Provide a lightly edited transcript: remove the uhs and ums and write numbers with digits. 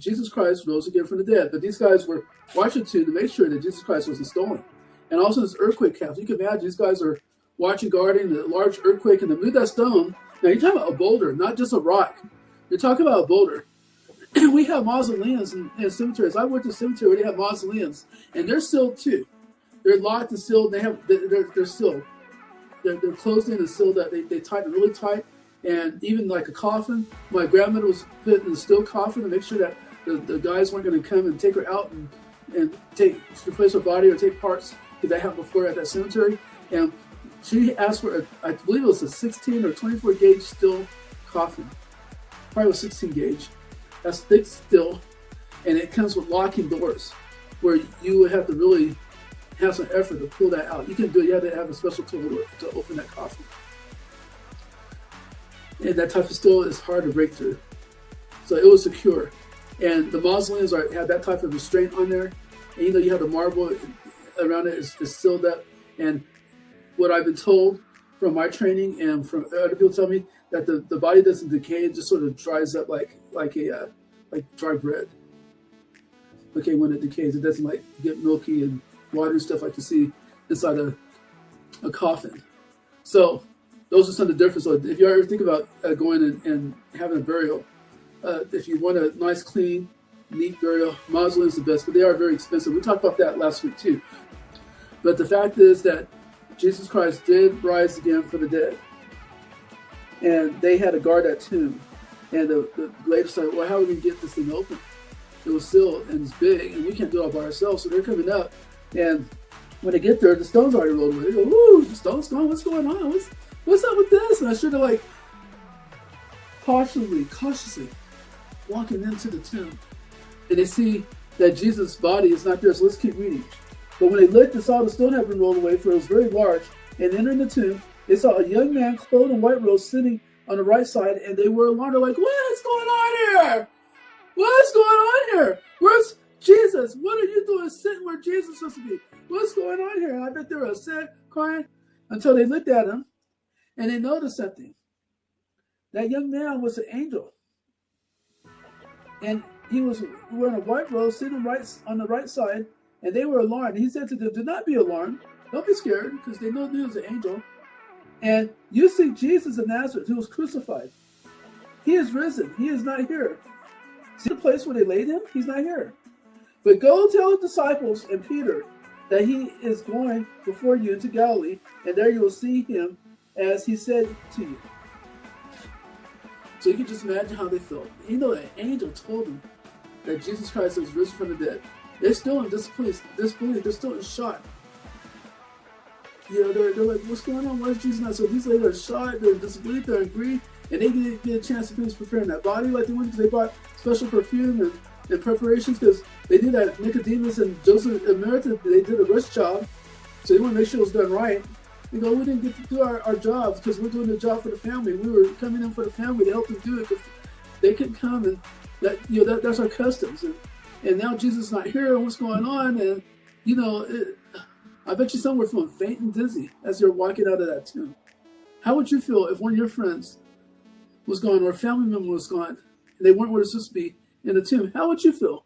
Jesus Christ rose again from the dead. But these guys were watching to make sure that Jesus Christ wasn't stolen. And also this earthquake happens. You can imagine these guys are watching, guarding the large earthquake, and they move that stone. Now you're talking about a boulder, not just a rock. You're talking about a boulder. We have mausoleums in cemeteries. I went to a cemetery where they have mausoleums, and they're sealed too. They're locked and sealed. They're sealed. They're closed in and sealed. That they tighten really tight. And even like a coffin, my grandmother was put in a steel coffin to make sure that the guys weren't going to come and take her out and replace her body or take parts, because that happened before at that cemetery. And she asked for, I believe it was a 16 or 24 gauge steel coffin. Probably was 16 gauge. That's thick steel, and it comes with locking doors, where you would have to really have some effort to pull that out. You can do it. You have to have a special tool to open that coffin. And that type of steel is hard to break through. So it was secure. And the mausoleums have that type of restraint on there. And you have the marble around it is sealed up. And what I've been told from my training and from other people tell me, that the body doesn't decay, it just sort of dries up like dry bread. Okay, when it decays, it doesn't like get milky and watery stuff like you see inside a coffin. So those are some of the differences. So if you ever think about going and having a burial, if you want a nice, clean, neat burial, mausoleum is the best, but they are very expensive. We talked about that last week too. But the fact is that Jesus Christ did rise again from the dead. And they had to guard that tomb. And the lady said, well, how are we going to get this thing open? It was sealed and it's big, and we can't do it all by ourselves. So they're coming up. And when they get there, the stone's already rolled away. They go, ooh, the stone's gone. What's going on? What's up with this? And I should have like cautiously walking into the tomb. And they see that Jesus' body is not there. So let's keep reading. But when they looked and saw the stone had been rolled away, for it was very large, and entering the tomb, they saw a young man clothed in white robes sitting on the right side, and they were alarmed. They're like, what's going on here? What's going on here? Where's Jesus? What are you doing sitting where Jesus is supposed to be? What's going on here? And I bet they were upset, crying, until they looked at him, and they noticed something. That young man was an angel. And he was wearing a white robe, sitting on the right side, and they were alarmed. He said to them, do not be alarmed. Don't be scared, because they know he was an angel. And you see Jesus of Nazareth, who was crucified. He is risen. He is not here. See the place where they laid him? He's not here. But go tell the disciples and Peter that he is going before you into Galilee, and there you will see him as he said to you. So you can just imagine how they felt. An angel told them that Jesus Christ was risen from the dead. They're still in disbelief. They're still in shock. They're like, what's going on? Why is Jesus not? So these ladies are shocked, they're in disbelief, they're in grief, and they get a chance to finish preparing that body like they wanted, because they brought special perfume and preparations, because they did that. Nicodemus and Joseph and Mary, they did a rush job, so they want to make sure it was done right. We didn't get to do our jobs because we're doing the job for the family. We were coming in for the family to help them do it, because they couldn't come, and that's our customs. And now Jesus is not here, and what's going on? And I bet you some were feeling faint and dizzy as you're walking out of that tomb. How would you feel if one of your friends was gone, or a family member was gone, and they weren't where they're supposed to be in the tomb? How would you feel?